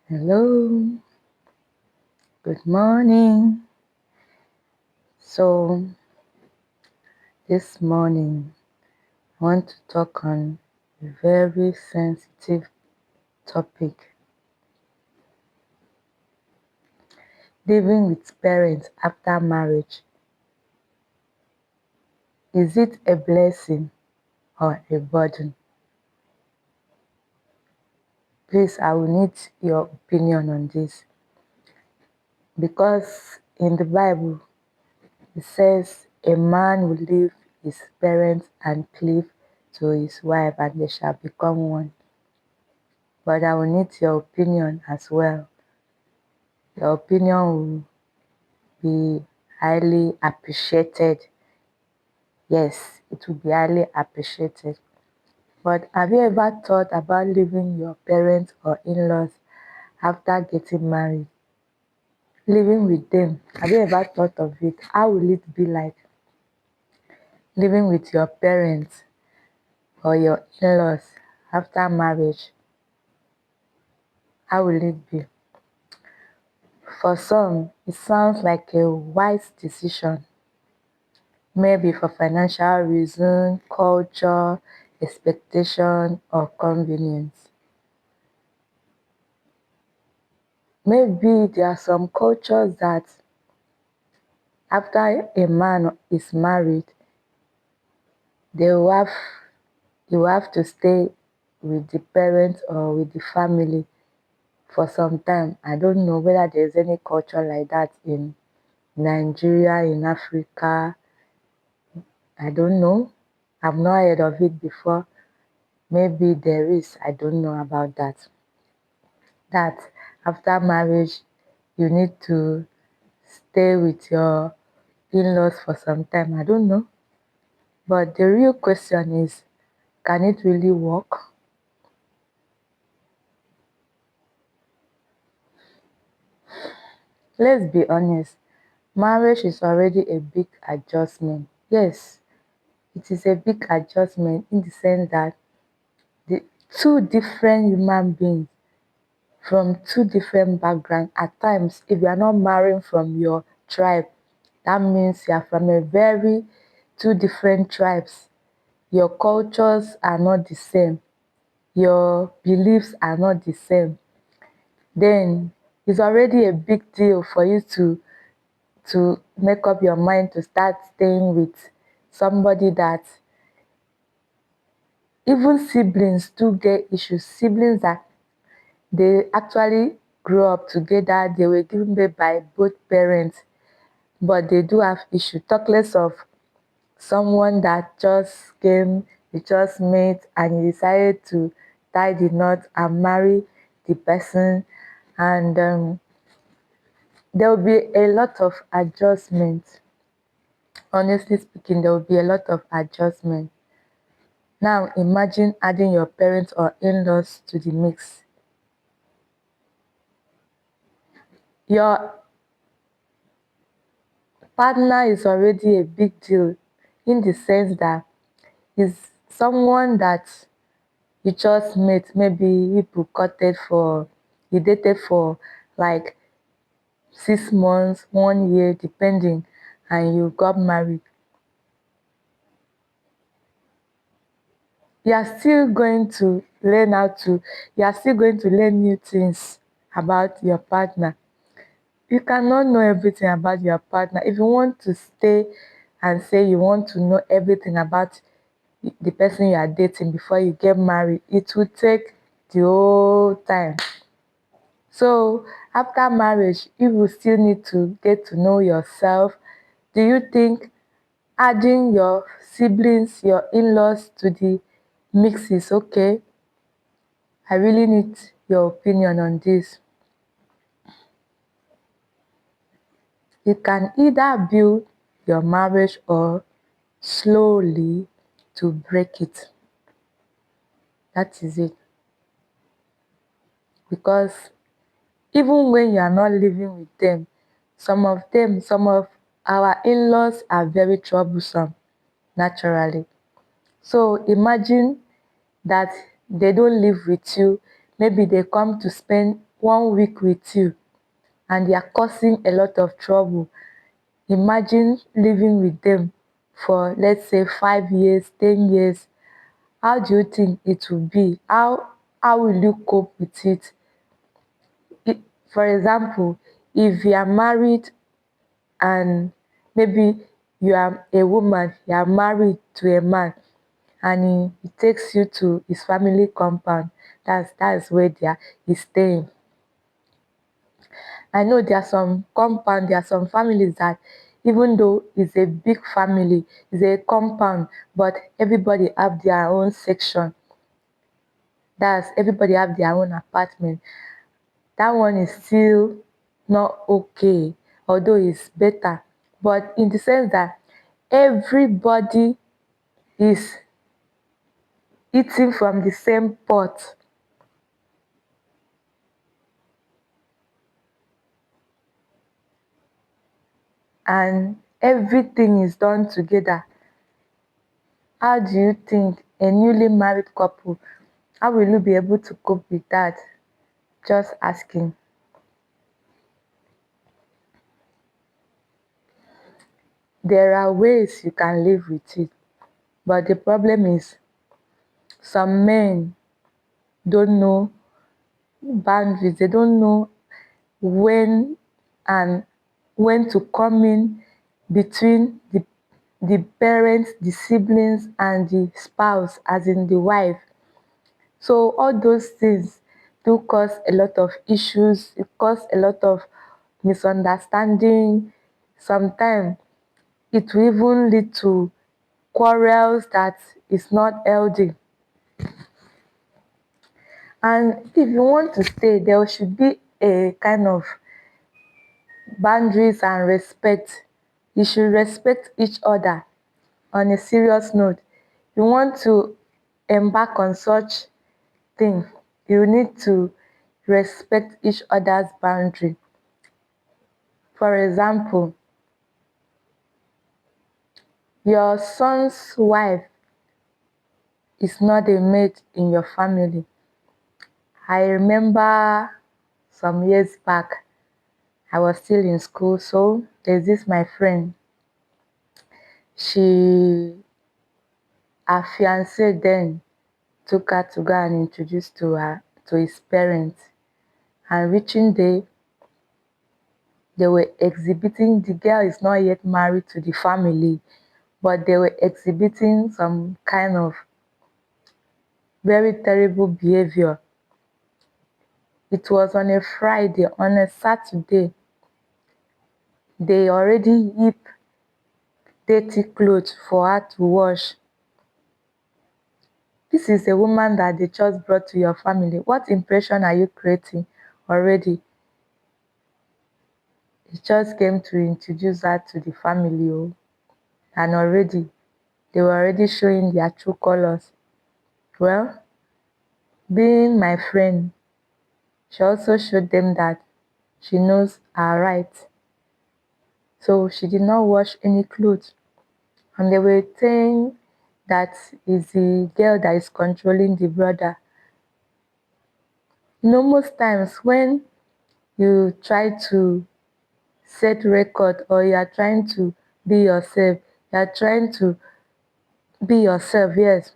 Hello, good morning. So, this morning I want to talk on a very sensitive topic, living with parents after marriage. Is it a blessing or a burden? Please, I will need your opinion on this because in the Bible it says a man will leave his parents and cleave to his wife and they shall become one. But I will need your opinion as well. Your opinion will be highly appreciated. Yes, it will be highly appreciated. But have you ever thought about leaving your parents or in-laws after getting married? Living with them, have you ever thought of it? How will it be like living with your parents or your in-laws after marriage? How will it be? For some, it sounds like a wise decision. Maybe for financial reason, culture, expectation, or convenience. Maybe there are some cultures that after a man is married, they will have, he will have to stay with the parents or with the family for some time. I don't know whether there's any culture like that in Nigeria, in Africa. I don't know. I've not heard of it before. Maybe there is. I don't know about that. That after marriage you need to stay with your in-laws for some time. I don't know. But the real question is, can it really work? Let's be honest. Marriage is already a big adjustment. Yes, it is a big adjustment in the sense that the two different human beings from two different backgrounds. At times, if you are not marrying from your tribe, that means you are from a very two different tribes. Your cultures are not the same. Your beliefs are not the same. Then it's already a big deal for you to make up your mind to start staying with somebody that even siblings do get issues. Siblings that they actually grew up together, they were given birth by both parents, but they do have issue. Talk less of someone that just came, you just met, and you decided to tie the knot and marry the person, and there will be a lot of adjustment. Honestly speaking, there will be a lot of adjustment. Now imagine adding your parents or in-laws to the mix. Your partner is already a big deal in the sense that is someone that you just met. Maybe you dated for like 6 months, 1 year, depending, and you got married. You are still going to learn how to, you are still going to learn new things about your partner. You cannot know everything about your partner. If you want to stay and say you want to know everything about the person you are dating before you get married, it will take the whole time. So after marriage, you will still need to get to know yourself. Do you think adding your siblings, your in-laws to the mix is okay? I really need your opinion on this. You can either build your marriage or slowly to break it. That is it. Because even when you are not living with them, some of our in-laws are very troublesome naturally. So imagine that they don't live with you. Maybe they come to spend 1 week with you and they are causing a lot of trouble. Imagine living with them for, let's say, 5 years, 10 years. How do you think it will be? How will you cope with it? For example, if you are married and maybe you are a woman, you are married to a man and he takes you to his family compound. That's where he's staying. I know there are some families that even though it's a big family, it's a compound, but everybody have their own section. That's everybody have their own apartment. That one is still not okay, although it's better. But in the sense that everybody is eating from the same pot, and everything is done together. How do you think a newly married couple, how will you be able to cope with that? Just asking. There are ways you can live with it, but the problem is some men don't know boundaries. They don't know when and when to come in between the parents, the siblings, and the spouse, as in the wife. So all those things do cause a lot of issues. It cause a lot of misunderstanding. Sometimes it will even lead to quarrels that is not healthy. And if you want to stay, there should be a kind of boundaries and respect. You should respect each other. On a serious note, you want to embark on such thing, you need to respect each other's boundary. For example, your son's wife is not a maid in your family. I remember some years back, I was still in school, so there's this my friend. She Her fiance then took her to go and introduce to his parents. And reaching there, they were exhibiting, the girl is not yet married to the family, but they were exhibiting some kind of very terrible behavior. It was on a Friday. On a Saturday, they already heap dirty clothes for her to wash. This is a woman that they just brought to your family. What impression are you creating already? He just came to introduce her to the family, oh, and already they were already showing their true colors. Well, being my friend, she also showed them that she knows her rights. So she did not wash any clothes. And they were saying that is the girl that is controlling the brother. You know, most times when you try to set record or you are trying to be yourself, you are trying to be yourself, yes,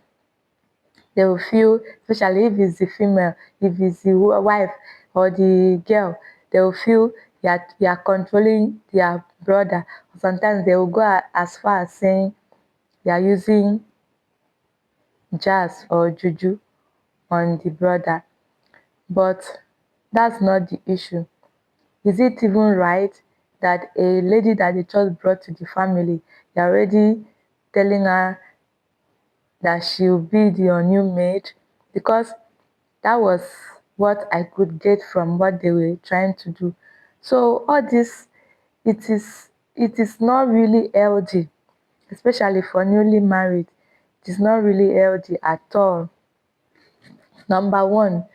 they will feel, especially if it's the female, if it's the wife or the girl, they will feel you are controlling their brother. Sometimes they will go as far as saying you are using jazz or juju on the brother. But that's not the issue. Is it even right that a lady that they just brought to the family, you're already telling her that she'll be your new maid? Because that was what I could get from what they were trying to do. So all this, it is not really healthy, especially for newly married. It is not really healthy at all. Number one,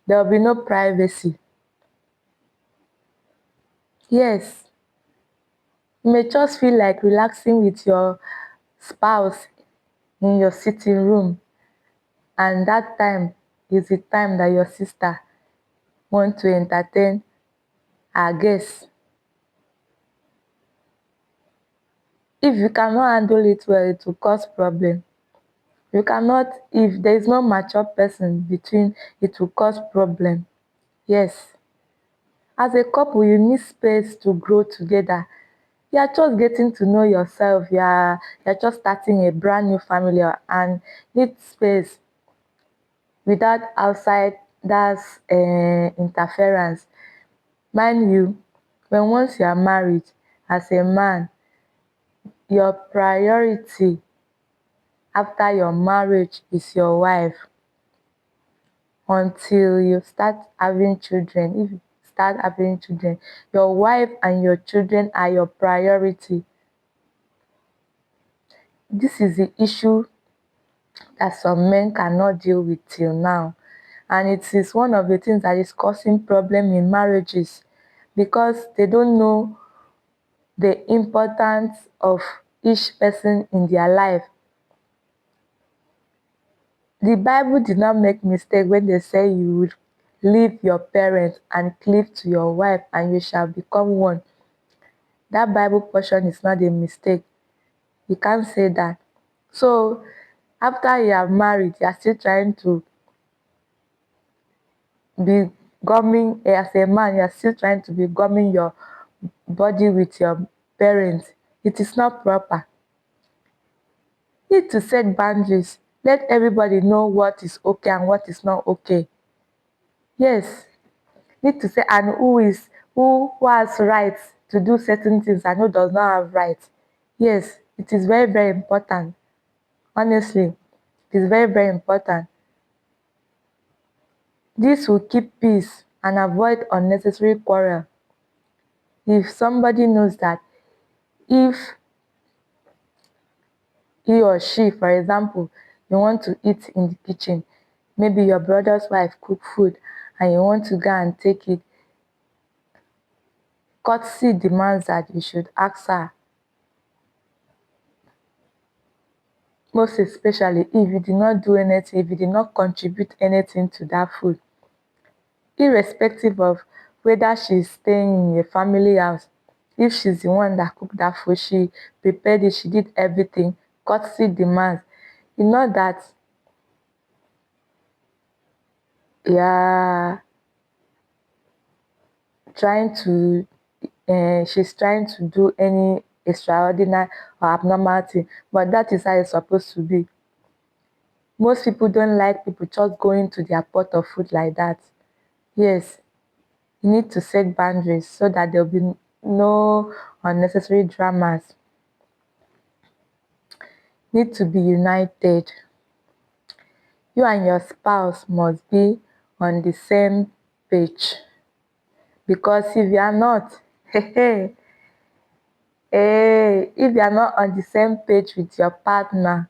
there will be no privacy. Yes, you may just feel like relaxing with your spouse in your sitting room, and that time is the time that your sister want to entertain our guests. If you cannot handle it well, it will cause problem. You cannot, if there is no mature person between, it will cause problem. Yes. As a couple, you need space to grow together. You are just getting to know yourself. You're just starting a brand new family and need space without outside that's interference. Mind you, when once you are married, as a man, your priority after your marriage is your wife until you start having children. If you start having children, your wife and your children are your priority. This is the issue that some men cannot deal with till now. And it is one of the things that is causing problem in marriages because they don't know the importance of each person in their life. The Bible did not make mistake when they say you will leave your parents and cleave to your wife and you shall become one. That Bible portion is not a mistake. You can't say that. So after you are married, you are still trying to be gumming, as a man, you are still trying to be gumming your body with your parents. It is not proper. You need to set boundaries. Let everybody know what is okay and what is not okay. Yes, need to say and who has rights to do certain things and who does not have rights. Yes, it is very, very important. Honestly, it is very, very important. This will keep peace and avoid unnecessary quarrel. If somebody knows that if he or she, for example, you want to eat in the kitchen, maybe your brother's wife cook food and you want to go and take it, courtesy demands that you should ask her. Most especially if you did not do anything, if you did not contribute anything to that food, irrespective of whether she's staying in a family house, if she's the one that cooked that food, she prepared it, she did everything, courtesy demands. You know that, yeah, trying to she's trying to do any extraordinary or abnormal thing, but that is how it's supposed to be. Most people don't like people just going to their pot of food like that. Yes, you need to set boundaries so that there will be no unnecessary dramas. Need to be united. You and your spouse must be on the same page, because if you are not, if you are not on the same page with your partner,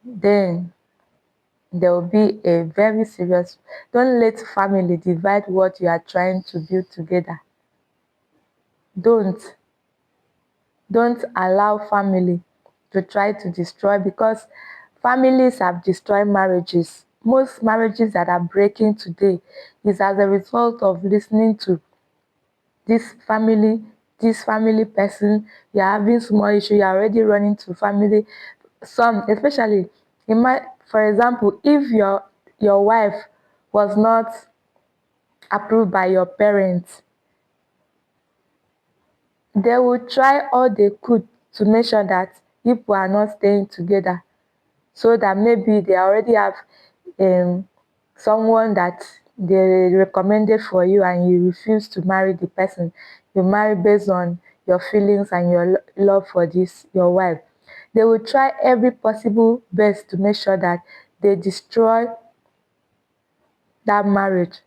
then there will be a very serious. Don't let family divide what you are trying to build together. Don't. Don't allow family to try to destroy, because families have destroyed marriages. Most marriages that are breaking today is as a result of listening to this family, this family person. You're having small issue, you're already running to family. Some, especially in my, for example, if your wife was not approved by your parents, they will try all they could to make sure that people are not staying together, so that maybe they already have um, someone that they recommended for you and you refuse to marry the person. You marry based on your feelings and your love for this, your wife. They will try every possible best to make sure that they destroy that marriage.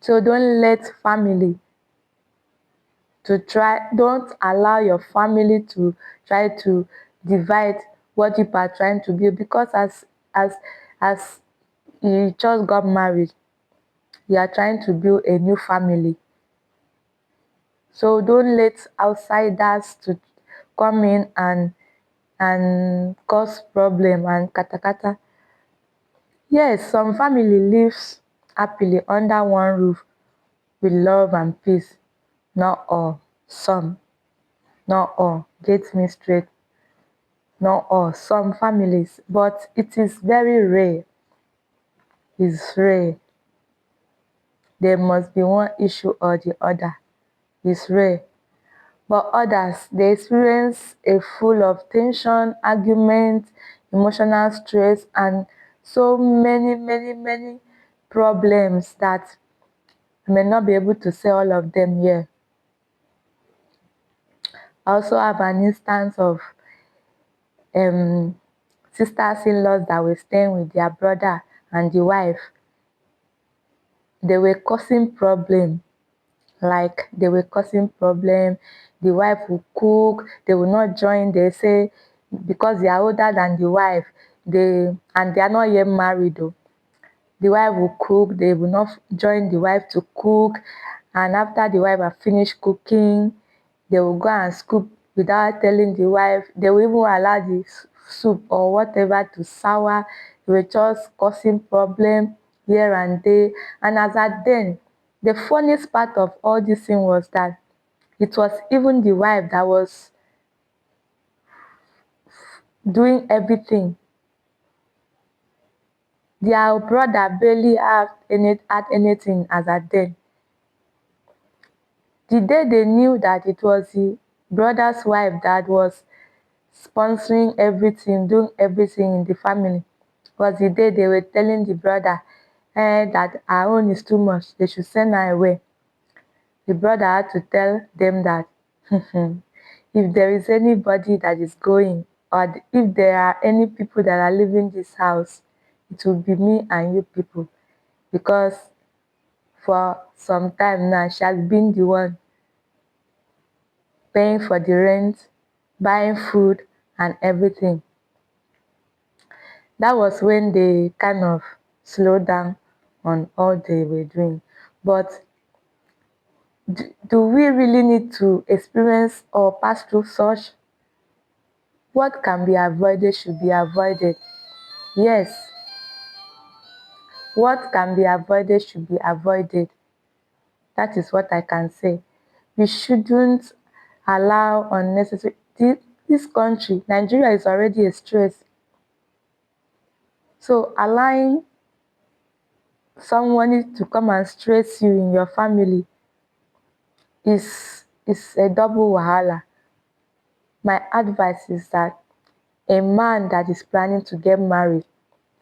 So don't allow your family to try to divide what you are trying to build, because as you just got married, you are trying to build a new family. So don't let outsiders to come in and cause problem and katakata. Yes, some family lives happily under one roof with love and peace. Not all. Some. Not all. Get me straight. Not all. Some families. But it is very rare. It's rare. There must be one issue or the other. It's rare. But others, they experience a full of tension, argument, emotional stress, and so many problems that I may not be able to say all of them here. I also have an instance of um, sisters-in-laws that were staying with their brother and the wife. They were causing problem, like they were causing problem. The wife will cook, they will not join. They say because they are older than the wife, they are not yet married though. The wife will cook, they will not join the wife to cook, and after the wife have finished cooking, they will go and scoop without telling the wife. They will even allow the soup or whatever to sour. They were just causing problem here and there. And as at then, the funniest part of all this thing was that it was even the wife that was doing everything. Their brother barely had anything as at then. The day they knew that it was the brother's wife that was sponsoring everything, doing everything in the family, was the day they were telling the brother that her own is too much, they should send her away. The brother had to tell them that if there is anybody that is going, or if there are any people that are leaving this house, it will be me and you people, because for some time now she has been the one paying for the rent, buying food and everything. That was when they kind of slowed down on all they were doing. But do we really need to experience or pass through such? What can be avoided should be avoided. Yes, what can be avoided should be avoided. That is what I can say. We shouldn't allow unnecessary. This country, Nigeria, is already a stress. So allowing someone to come and stress you in your family is a double wahala. My advice is that a man that is planning to get married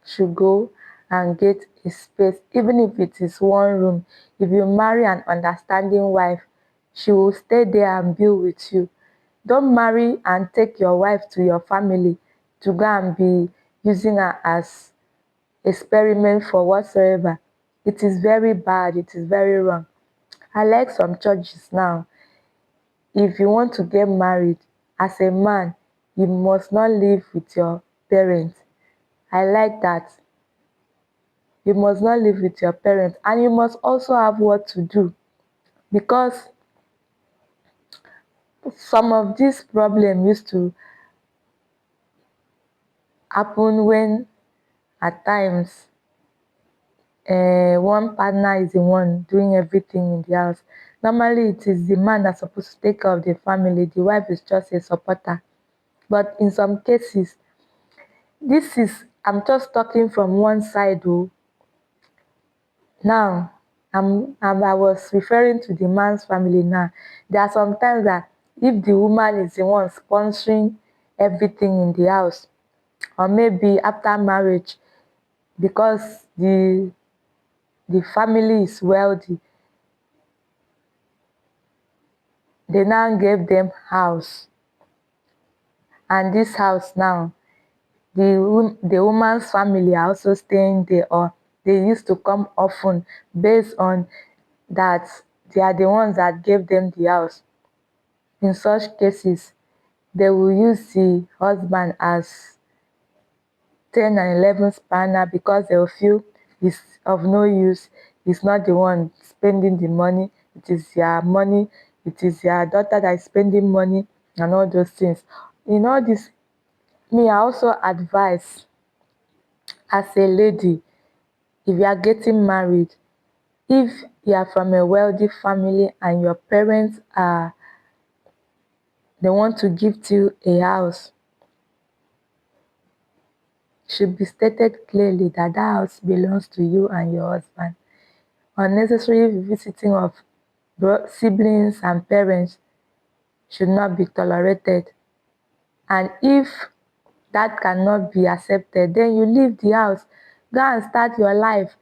should go and get a space, even if it is one room. If you marry an understanding wife, she will stay there and build with you. Don't marry and take your wife to your family to go and be using her as experiment for whatsoever. It is very bad, it is very wrong. I like some churches now. If you want to get married as a man, you must not live with your parents. I like that. You must not live with your parents, and you must also have what to do, because some of these problems used to happen when at times one partner is the one doing everything in the house. Normally it is the man that's supposed to take care of the family, the wife is just a supporter. But in some cases, I'm just talking from one side though. Now, I was referring to the man's family now. There are some times that if the woman is the one sponsoring everything in the house, or maybe after marriage, because the family is wealthy, they now gave them house. And this house now, the woman's family are also staying there, or they used to come often based on that they are the ones that gave them the house. In such cases, they will use the husband as 10 and 11 spanner, because they will feel he's of no use. He's not the one spending the money. It is their money. It is their daughter that is spending money and all those things. In all this, me, I also advise as a lady, if you are getting married, if you are from a wealthy family and your parents they want to gift you a house, should be stated clearly that that house belongs to you and your husband. Unnecessary visiting of siblings and parents should not be tolerated. And if that cannot be accepted, then you leave the house, go and start your life,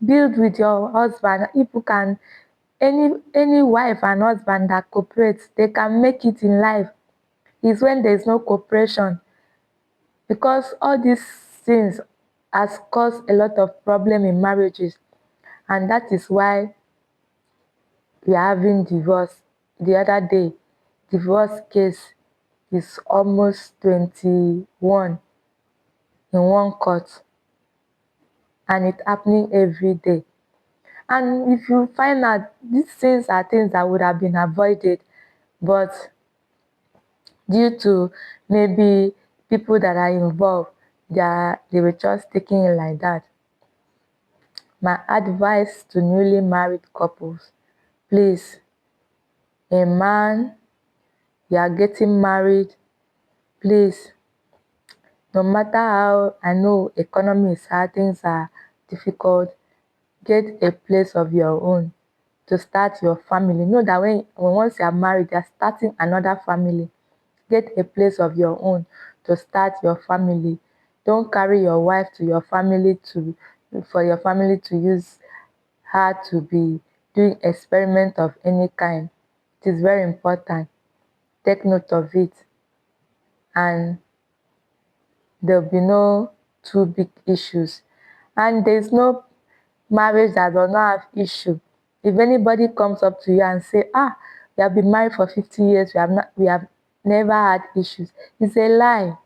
build with your husband. People can, any wife and husband that cooperates, they can make it in life. It's when there is no cooperation, because all these things has caused a lot of problem in marriages, and that is why we are having divorce. The other day, divorce case is almost 21 in one court, and it's happening every day. And if you find out, these things are things that would have been avoided, but due to maybe people that are involved, they were just taking it like that. My advice to newly married couples, please, a man, you are getting married, please, no matter how, I know economy is hard, things are difficult, get a place of your own to start your family. Know that when once you are married, you are starting another family. Get a place of your own to start your family. Don't carry your wife to your family for your family to use her to be doing experiment of any kind. It is very important. Take note of it, and there will be no two big issues. And there is no marriage that does not have issue. If anybody comes up to you and say, we have been married for 50 years, we have never had issues, it's a lie.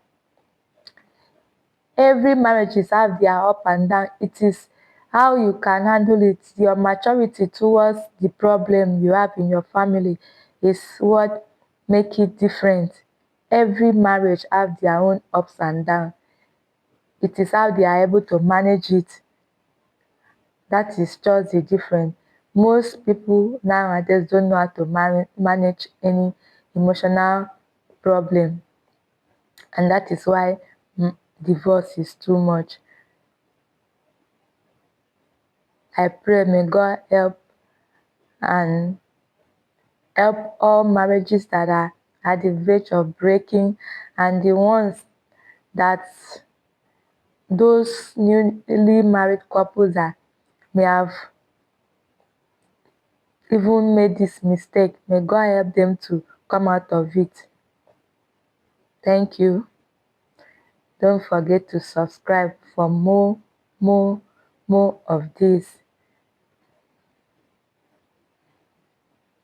Every marriages have their up and down. It is how you can handle it. Your maturity towards the problem you have in your family is what make it different. Every marriage have their own ups and downs. It is how they are able to manage it. That is just the difference. Most people nowadays don't know how to manage any emotional problem, and that is why divorce is too much. I pray may God and help all marriages that are at the verge of breaking, and the ones that those newly married couples that may have even made this mistake, may God help them to come out of it. Thank you. Don't forget to subscribe for more of this.